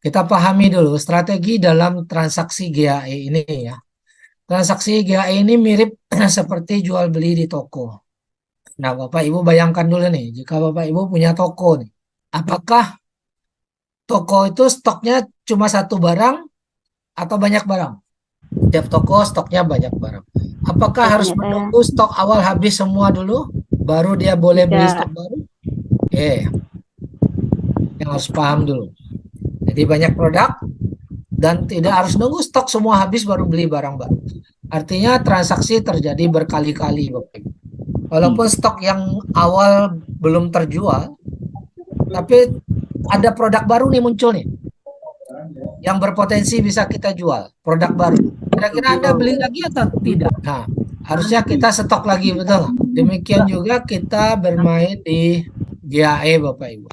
Kita pahami dulu strategi dalam transaksi GAE ini ya. Transaksi GAE ini mirip seperti jual beli di toko. Nah, Bapak Ibu bayangkan dulu nih, jika Bapak Ibu punya toko nih, apakah toko itu stoknya cuma satu barang atau banyak barang? Tiap toko stoknya banyak barang. Apakah harus Banyak barang. menunggu stok awal habis semua dulu, baru dia boleh beli stok Tidak. baru? Yang harus paham dulu. Jadi banyak produk dan tidak harus nunggu stok semua habis baru beli barang baru. Artinya transaksi terjadi berkali-kali, Bapak Ibu. Walaupun stok yang awal belum terjual, tapi ada produk baru nih muncul nih, yang berpotensi bisa kita jual, produk baru. Kira-kira Anda beli lagi atau tidak? Nah, harusnya kita stok lagi, betul nggak? Demikian juga kita bermain di GAE, Bapak Ibu.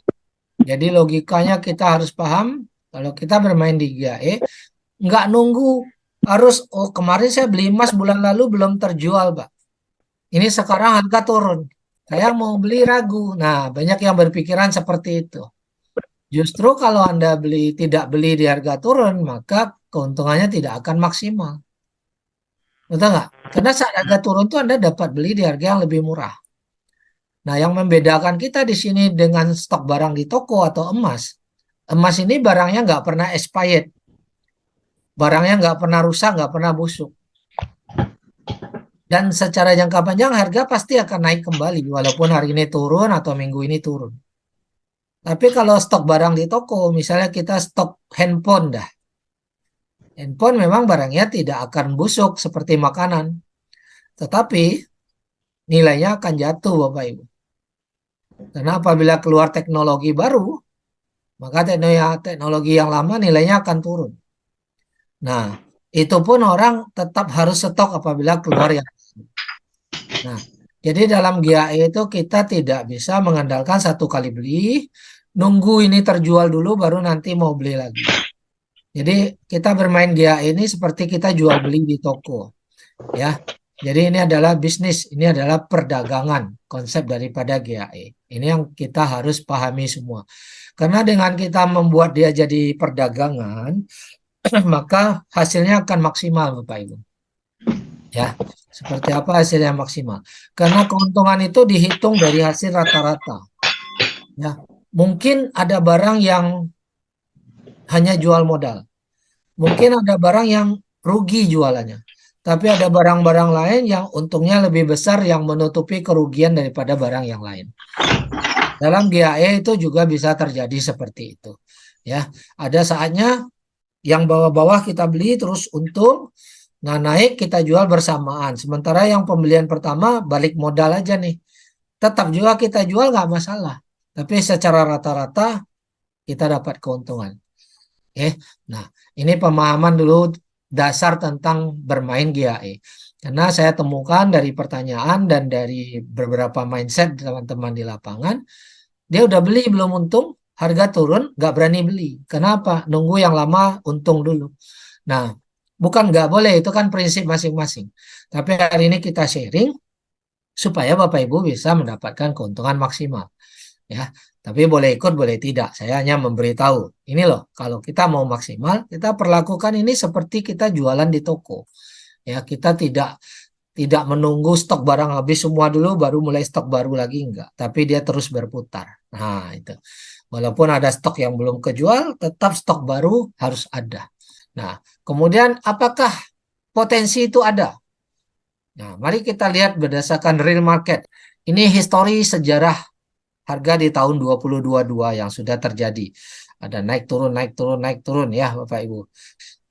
Jadi logikanya kita harus paham, kalau kita bermain di GAE, nggak nunggu harus, oh kemarin saya beli emas bulan lalu belum terjual, Pak. Ini sekarang harga turun. Saya mau beli ragu. Nah, banyak yang berpikiran seperti itu. Justru kalau Anda tidak beli di harga turun, maka keuntungannya tidak akan maksimal. Betul nggak? Karena saat harga turun tuh Anda dapat beli di harga yang lebih murah. Nah, yang membedakan kita di sini dengan stok barang di toko atau emas, emas ini barangnya nggak pernah expired, barangnya nggak pernah rusak, nggak pernah busuk. Dan secara jangka panjang harga pasti akan naik kembali, walaupun hari ini turun atau minggu ini turun. Tapi kalau stok barang di toko, misalnya kita stok handphone dah, handphone memang barangnya tidak akan busuk seperti makanan, tetapi nilainya akan jatuh, Bapak Ibu. Karena apabila keluar teknologi baru, maka teknologi yang lama nilainya akan turun. Nah, itu pun orang tetap harus stok apabila keluar yang. Nah, jadi dalam GAE itu kita tidak bisa mengandalkan satu kali beli, nunggu ini terjual dulu baru nanti mau beli lagi. Jadi kita bermain GAE ini seperti kita jual beli di toko, ya. Jadi ini adalah bisnis, ini adalah perdagangan, konsep daripada GAE. Ini yang kita harus pahami semua. Karena dengan kita membuat dia jadi perdagangan, maka hasilnya akan maksimal, Bapak Ibu. Ya, seperti apa hasil yang maksimal? Karena keuntungan itu dihitung dari hasil rata-rata. Ya, mungkin ada barang yang hanya jual modal, mungkin ada barang yang rugi jualannya, tapi ada barang-barang lain yang untungnya lebih besar yang menutupi kerugian daripada barang yang lain. Dalam GAE itu juga bisa terjadi seperti itu. Ya, ada saatnya yang bawah-bawah kita beli terus untung, nah naik kita jual bersamaan. Sementara yang pembelian pertama balik modal aja nih. Tetap juga kita jual nggak masalah. Tapi secara rata-rata kita dapat keuntungan. Oke. Nah, ini pemahaman dulu dasar tentang bermain GAE. Karena saya temukan dari pertanyaan dan dari beberapa mindset teman-teman di lapangan, dia udah beli belum untung, harga turun, nggak berani beli. Kenapa? Nunggu yang lama untung dulu. Nah, bukan nggak boleh, itu kan prinsip masing-masing. Tapi hari ini kita sharing supaya Bapak Ibu bisa mendapatkan keuntungan maksimal. Ya, tapi boleh ikut, boleh tidak. Saya hanya memberitahu. Ini loh, kalau kita mau maksimal, kita perlakukan ini seperti kita jualan di toko. Ya, kita tidak menunggu stok barang habis semua dulu baru mulai stok baru lagi enggak, tapi dia terus berputar. Nah, itu. Walaupun ada stok yang belum kejual, tetap stok baru harus ada. Nah, kemudian apakah potensi itu ada? Nah, mari kita lihat berdasarkan real market. Ini histori sejarah harga di tahun 2022 yang sudah terjadi. Ada naik turun, naik turun, naik turun ya Bapak Ibu.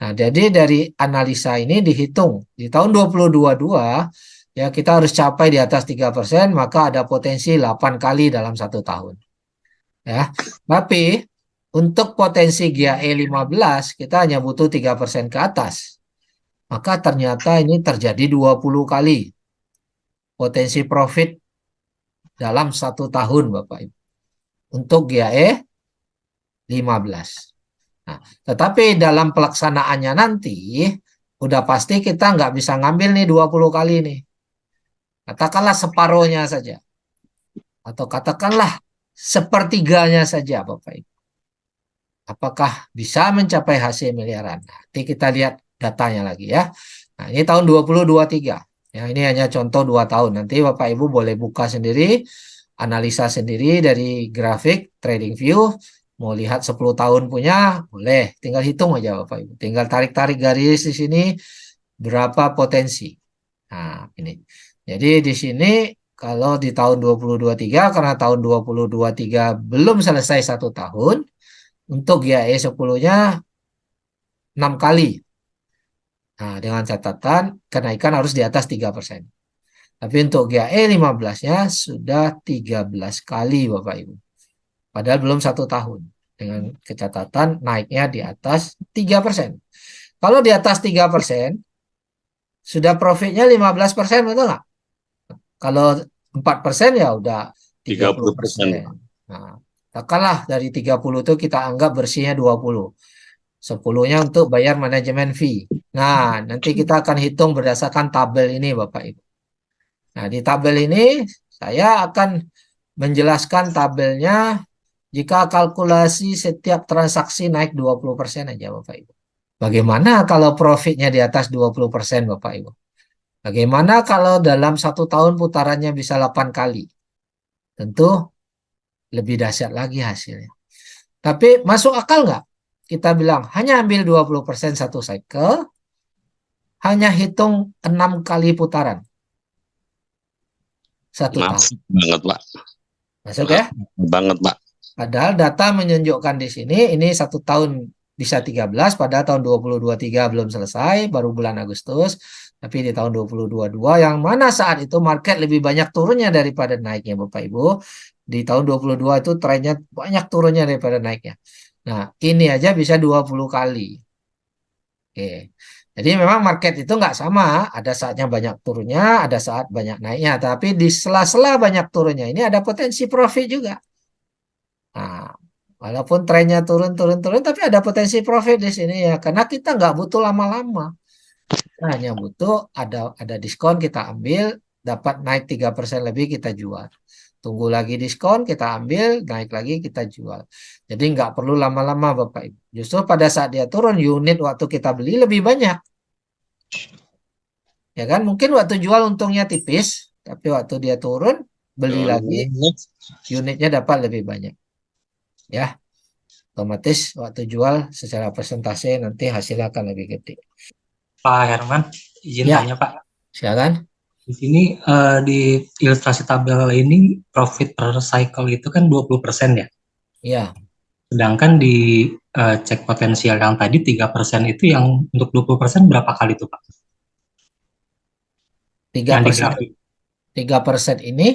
Nah, jadi dari analisa ini dihitung di tahun 2022 ya kita harus capai di atas 3%, maka ada potensi 8 kali dalam satu tahun. Ya. Tapi untuk potensi GAE 15 kita hanya butuh 3% ke atas. Maka ternyata ini terjadi 20 kali potensi profit dalam satu tahun Bapak Ibu. Untuk GAE 15. Nah, tetapi dalam pelaksanaannya nanti, udah pasti kita nggak bisa ngambil nih 20 kali nih. Katakanlah separohnya saja. Atau katakanlah sepertiganya saja, Bapak Ibu. apakah bisa mencapai hasil miliaran. Nanti kita lihat datanya lagi ya. Nah, ini tahun 2023. Ya, ini hanya contoh 2 tahun. Nanti Bapak Ibu boleh buka sendiri, analisa sendiri dari grafik TradingView. Mau lihat 10 tahun punya, boleh. Tinggal hitung aja Bapak Ibu. Tinggal tarik-tarik garis di sini berapa potensi. Nah, ini. Jadi di sini kalau di tahun 2023, karena tahun 2023 belum selesai 1 tahun, untuk GAE 10-nya 6 kali. Nah, dengan catatan kenaikan harus di atas 3%. Tapi untuk GAE 15-nya sudah 13 kali Bapak Ibu. Padahal belum 1 tahun. Dengan catatan naiknya di atas 3%. Kalau di atas 3%, sudah profitnya 15%, betul nggak? Kalau 4% ya udah 30%. 30%. Nah, katakanlah dari 30 itu kita anggap bersihnya 20. 10-nya untuk bayar manajemen fee. Nah, nanti kita akan hitung berdasarkan tabel ini Bapak Ibu. Nah, di tabel ini saya akan menjelaskan tabelnya jika kalkulasi setiap transaksi naik 20% aja Bapak Ibu. Bagaimana kalau profitnya di atas 20% Bapak Ibu? Bagaimana kalau dalam 1 tahun putarannya bisa 8 kali? Tentu lebih dahsyat lagi hasilnya. Tapi masuk akal nggak? Kita bilang hanya ambil 20% satu cycle, hanya hitung 6 kali putaran 1 tahun. Masuk banget, Pak. Masuk ya? Banget, Pak. Padahal data menunjukkan di sini ini 1 tahun bisa 13, padahal tahun 2023 belum selesai, baru bulan Agustus. Tapi di tahun 2022 yang mana saat itu market lebih banyak turunnya daripada naiknya Bapak Ibu. Di tahun 2022 itu trennya banyak turunnya daripada naiknya. Nah, ini aja bisa 20 kali. Oke. Jadi memang market itu nggak sama, ada saatnya banyak turunnya, ada saat banyak naiknya. Tapi di sela-sela banyak turunnya ini ada potensi profit juga. Nah, walaupun trennya turun, tapi ada potensi profit di sini ya, karena kita nggak butuh lama-lama. Kita hanya butuh ada diskon kita ambil, dapat naik 3% lebih kita jual. Tunggu lagi diskon, kita ambil, naik lagi kita jual. Jadi nggak perlu lama-lama Bapak Ibu. Justru pada saat dia turun, unit waktu kita beli lebih banyak. Ya kan, mungkin waktu jual untungnya tipis, tapi waktu dia turun, beli lagi, unitnya dapat lebih banyak. Ya, otomatis waktu jual secara persentase nanti hasilnya akan lebih gede. Pak Herman, izin Ya, tanya Pak. silakan. Di sini di ilustrasi tabel ini profit per cycle itu kan 20% ya. Ya, Sedangkan di cek potensial yang tadi 3% itu yang untuk 20% berapa kali itu Pak? 3%. Yang di grafik. 3% ini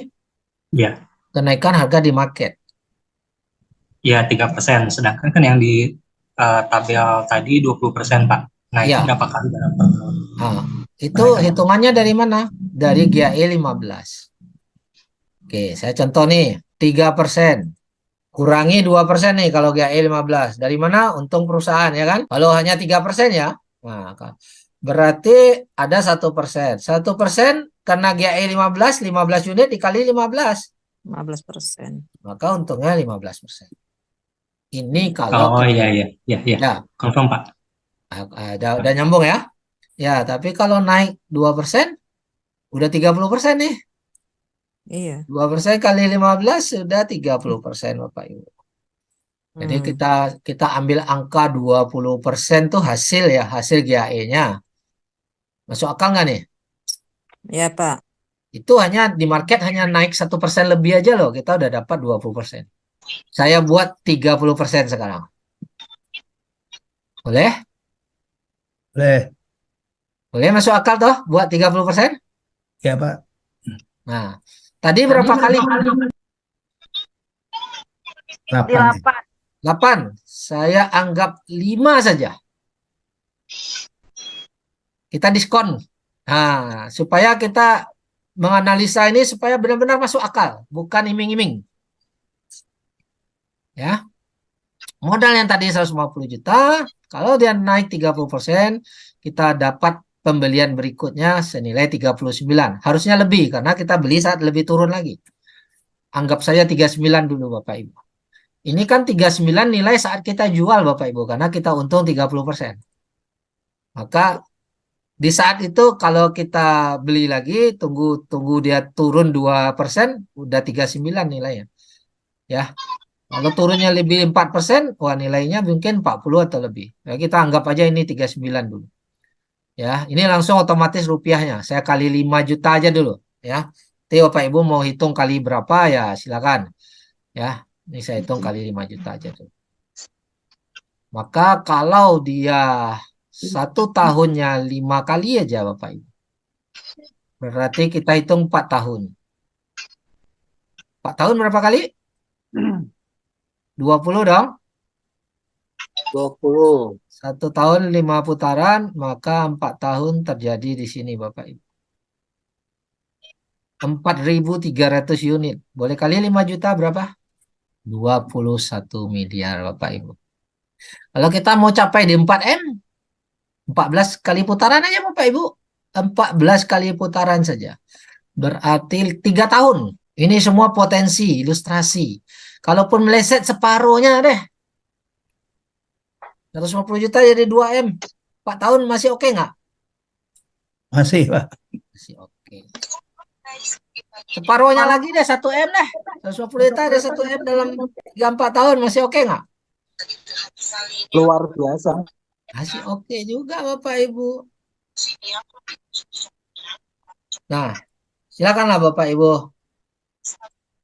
Ya, kenaikan harga di market. ya 3%. Sedangkan kan yang di tabel tadi 20% Pak. Nah, itu Ya, berapa kali dalam ah, itu kenaikan? hitungannya dari mana? Dari GAE 15. Oke, saya contoh nih, 3%. Kurangi 2% nih kalau GAE 15. Dari mana? Untung perusahaan ya kan? Kalau hanya 3% ya. Nah, berarti ada 1%. 1% karena GAE 15 unit dikali 15. 15%. Maka untungnya 15%. Ini kalau Oh iya, iya, iya, iya. ya, Confirm Pak. udah nyambung ya. Ya, tapi kalau naik 2%, udah 30% nih. Iya. 2% kali 15 sudah 30% Bapak Ibu. Jadi kita ambil angka 20% tuh hasil ya, hasil GAE-nya. Masuk akal nggak nih? Ya, Pak. Itu hanya di market hanya naik 1% lebih aja loh, kita udah dapat 20%. Saya buat 30% sekarang. Boleh? Boleh. Boleh masuk akal toh buat 30%? Ya, Pak. Nah, tadi berapa kali? 8. 8. Saya anggap 5 saja. Kita diskon. Nah, supaya kita menganalisa ini supaya benar-benar masuk akal, bukan iming-iming. Ya. Modal yang tadi 150 juta, kalau dia naik 30%, kita dapat pembelian berikutnya senilai 39. Harusnya lebih karena kita beli saat lebih turun lagi. Anggap saja 39 dulu Bapak Ibu. Ini kan 39 nilai saat kita jual Bapak Ibu, karena kita untung 30%. Maka di saat itu kalau kita beli lagi, tunggu dia turun 2%, udah 39 nilainya. Ya, kalau turunnya lebih 4%, wah nilainya mungkin 40 atau lebih. Ya, kita anggap aja ini 39 dulu. Ya, ini langsung otomatis rupiahnya. Saya kali 5 juta aja dulu. Ya, nanti Bapak Ibu mau hitung kali berapa ya silakan. Ya, ini saya hitung kali 5 juta aja tuh. Maka kalau dia 1 tahunnya 5 kali aja Bapak Ibu. Berarti kita hitung 4 tahun. 4 tahun berapa kali? 20 dong. 20. 1 tahun 5 putaran, maka 4 tahun terjadi di sini Bapak Ibu. 4.300 unit. Boleh kali 5 juta berapa? 21 miliar Bapak Ibu. Kalau kita mau capai di 4M, 14 kali putaran aja Bapak Ibu. 14 kali putaran saja. Berarti 3 tahun. Ini semua potensi, ilustrasi. Kalaupun meleset separuhnya deh. 150 juta jadi 2M. 4 tahun masih oke nggak? Masih, Pak. Masih oke. Separuhnya lagi deh 1M deh. 150 juta ada 1M dalam 3-4 tahun masih oke nggak? Luar biasa. Masih oke juga Bapak Ibu. Nah, silakanlah Bapak Ibu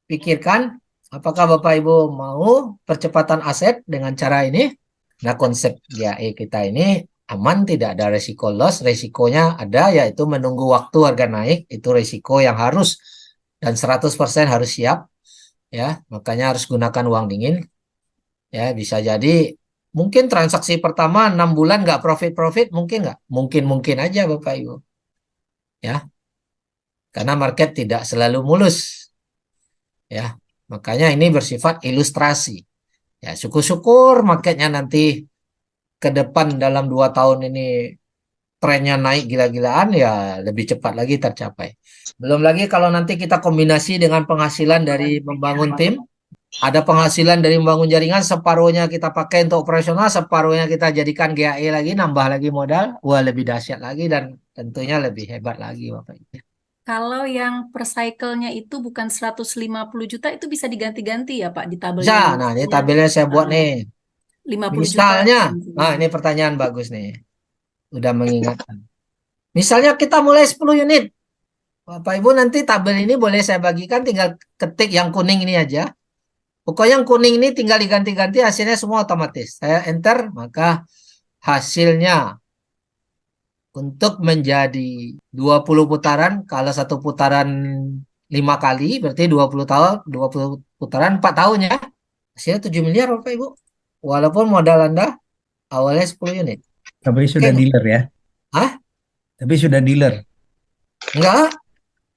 pikirkan apakah Bapak Ibu mau percepatan aset dengan cara ini. Nah, konsep GAE kita ini aman, tidak ada resiko loss. Resikonya ada, yaitu menunggu waktu harga naik. Itu resiko yang harus dan 100% harus siap. Ya, makanya harus gunakan uang dingin. Ya, bisa jadi mungkin transaksi pertama 6 bulan nggak profit-profit, mungkin nggak? Mungkin aja Bapak Ibu. Ya, karena market tidak selalu mulus. Ya, makanya ini bersifat ilustrasi. Ya, syukur-syukur marketnya nanti ke depan dalam 2 tahun ini trennya naik gila-gilaan, ya lebih cepat lagi tercapai. Belum lagi kalau nanti kita kombinasi dengan penghasilan dari membangun tim, ada penghasilan dari membangun jaringan, separuhnya kita pakai untuk operasional, separuhnya kita jadikan GAE lagi, nambah lagi modal, wah lebih dahsyat lagi dan tentunya lebih hebat lagi Bapak Ibu. Kalau yang per cycle-nya itu bukan 150 juta, itu bisa diganti-ganti ya Pak di Bisa, tabelnya. nah ini tabelnya saya buat nih. 50 juta. Misalnya, nah ini pertanyaan bagus nih, udah mengingatkan. Misalnya kita mulai 10 unit, Bapak Ibu nanti tabel ini boleh saya bagikan, tinggal ketik yang kuning ini aja. Pokoknya yang kuning ini tinggal diganti-ganti, hasilnya semua otomatis. Saya enter, maka hasilnya untuk menjadi 20 putaran, kalau satu putaran 5 kali, berarti 20 tahun, 20 putaran 4 tahun ya. Hasilnya 7 miliar Bapak Ibu. Walaupun modal Anda awalnya 10 unit. Tapi sudah Oke. dealer ya. Hah? Tapi sudah dealer. Enggak,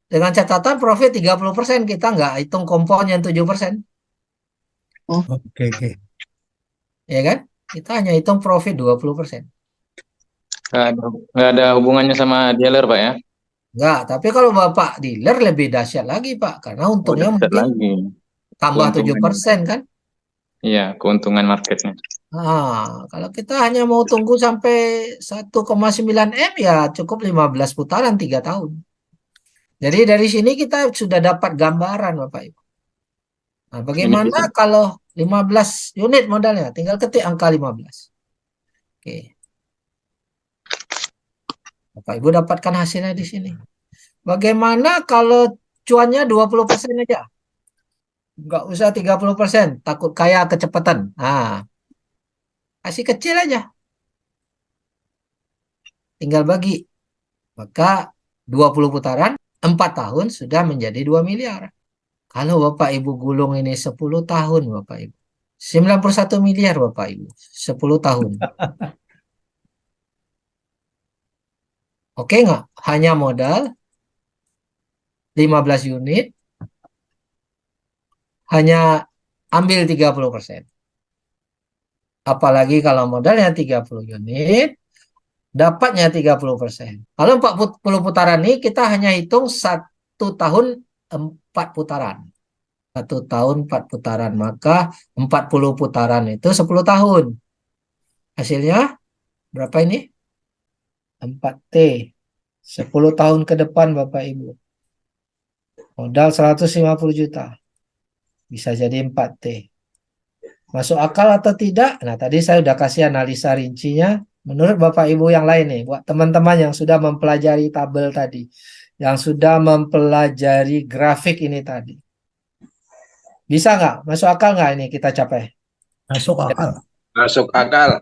dengan catatan profit 30%, kita enggak hitung kompon yang 7%. Oke, oke. Ya kan? Kita hanya hitung profit 20%. Nggak ada hubungannya sama dealer, Pak ya? Enggak, tapi kalau Bapak dealer lebih dahsyat lagi Pak, karena Oh, untungnya dahsyat mungkin lagi. tambah Keuntungan. 7% kan? Iya, keuntungan marketnya. Nah, kalau kita hanya mau tunggu sampai 1,9 M ya cukup 15 putaran 3 tahun. Jadi dari sini kita sudah dapat gambaran Bapak Ibu. Nah, Ini bagaimana kita kalau 15 unit modalnya? Tinggal ketik angka 15. Oke. Bapak Ibu dapatkan hasilnya di sini. Bagaimana kalau cuannya 20% aja? Nggak usah 30%, takut kaya kecepatan. Nah, kasih kecil aja. Tinggal bagi. Maka 20 putaran, 4 tahun sudah menjadi 2 miliar. Kalau Bapak Ibu gulung ini 10 tahun Bapak Ibu. 91 miliar Bapak Ibu. 10 tahun. Oke nggak? Hanya modal 15 unit. Hanya ambil 30%. Apalagi kalau modalnya 30 unit. Dapatnya 30%. Kalau 40 putaran ini kita hanya hitung 1 tahun 4 putaran. 1 tahun 4 putaran. Maka 40 putaran itu 10 tahun. Hasilnya berapa ini? 4T. 10 tahun ke depan Bapak Ibu. Modal 150 juta. Bisa jadi 4T. Masuk akal atau tidak? Nah, tadi saya udah kasih analisa rincinya. Menurut Bapak Ibu yang lain nih, buat teman-teman yang sudah mempelajari tabel tadi, yang sudah mempelajari grafik ini tadi. Bisa nggak? Masuk akal nggak ini kita capai? Masuk akal. Masuk akal.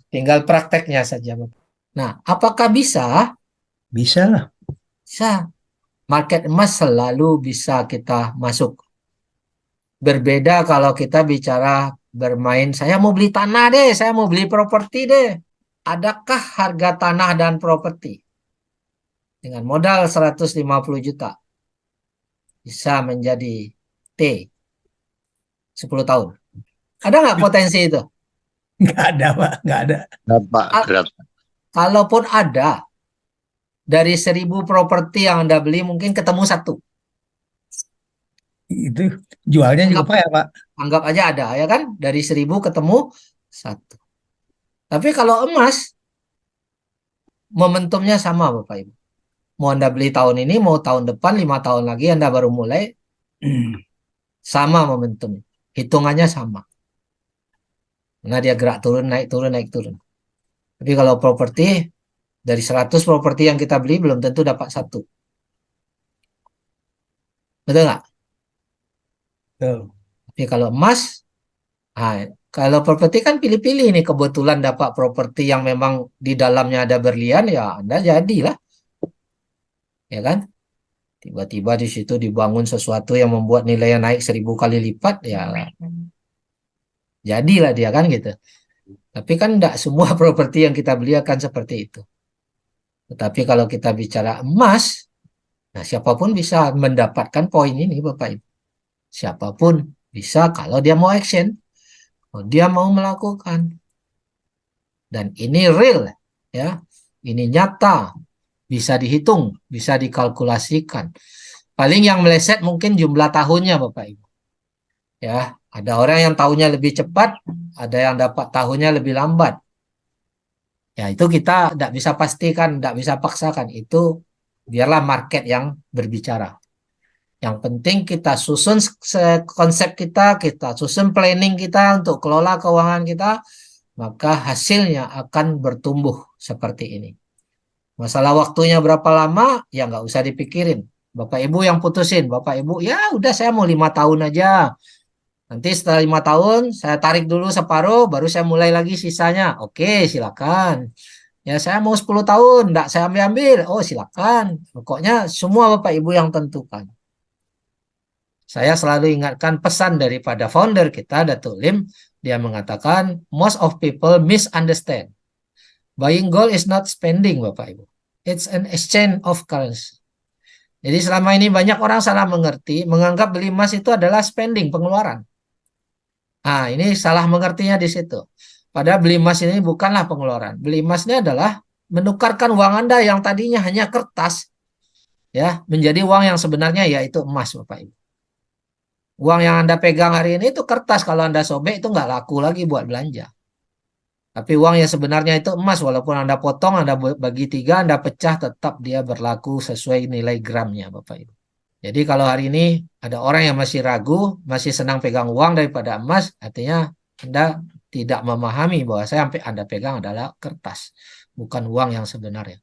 Tinggal prakteknya saja, Bapak. Nah, apakah bisa? Bisa lah. Bisa. Market emas selalu bisa kita masuk. Berbeda kalau kita bicara bermain, saya mau beli tanah deh, saya mau beli properti deh. Adakah harga tanah dan properti dengan modal 150 juta bisa menjadi T 10 tahun? Ada nggak potensi itu? Nggak ada, Pak. Nggak ada. Berapa? Berapa? Kalaupun ada, dari 1.000 properti yang Anda beli mungkin ketemu 1. Itu jualnya juga payah, Pak. Anggap aja ada, ya kan? Dari 1.000 ketemu 1. Tapi kalau emas, momentumnya sama Bapak Ibu. Mau Anda beli tahun ini, mau tahun depan, 5 tahun lagi Anda baru mulai, sama momentum. Hitungannya sama. Karena dia gerak turun, naik turun, naik turun. Tapi kalau properti, dari 100 properti yang kita beli, belum tentu dapat 1. Betul nggak? Betul. Tapi kalau emas, kalau properti kan pilih-pilih nih, kebetulan dapat properti yang memang di dalamnya ada berlian, ya Anda jadilah. Ya kan? Tiba-tiba di situ dibangun sesuatu yang membuat nilainya naik 1.000 kali lipat, ya jadilah dia kan gitu. Tapi kan tidak semua properti yang kita beli akan seperti itu. Tetapi kalau kita bicara emas, nah siapapun bisa mendapatkan poin ini Bapak Ibu. Siapapun bisa kalau dia mau action, kalau dia mau melakukan. Dan ini real ya. Ini nyata, bisa dihitung, bisa dikalkulasikan. Paling yang meleset mungkin jumlah tahunnya Bapak Ibu. Ya, ada orang yang tahunnya lebih cepat, ada yang dapat tahunnya lebih lambat. Ya, itu kita tidak bisa pastikan, tidak bisa paksakan. Itu biarlah market yang berbicara. Yang penting kita susun konsep kita susun planning kita untuk kelola keuangan kita, maka hasilnya akan bertumbuh seperti ini. Masalah waktunya berapa lama, ya nggak usah dipikirin. Bapak Ibu yang putusin, Bapak Ibu, ya udah saya mau 5 tahun aja. Nanti setelah 5 tahun, saya tarik dulu separuh, baru saya mulai lagi sisanya. Oke, silakan. Ya saya mau 10 tahun, enggak saya ambil-ambil. Oh silakan. Pokoknya semua Bapak Ibu yang tentukan. Saya selalu ingatkan pesan daripada founder kita, Datuk Lim. Dia mengatakan, most of people misunderstand. Buying gold is not spending, Bapak Ibu. It's an exchange of currency. Jadi selama ini banyak orang salah mengerti, menganggap beli emas itu adalah spending, pengeluaran. Nah, ini salah mengertinya di situ. Padahal beli emas ini bukanlah pengeluaran. Beli emas ini adalah menukarkan uang Anda yang tadinya hanya kertas, ya, menjadi uang yang sebenarnya yaitu emas, Bapak Ibu. Uang yang Anda pegang hari ini itu kertas, kalau Anda sobek itu nggak laku lagi buat belanja. Tapi uang yang sebenarnya itu emas, walaupun Anda potong, Anda bagi 3, Anda pecah, tetap dia berlaku sesuai nilai gramnya, Bapak Ibu. Jadi kalau hari ini ada orang yang masih ragu, masih senang pegang uang daripada emas, artinya Anda tidak memahami bahwa sampai Anda pegang adalah kertas, bukan uang yang sebenarnya.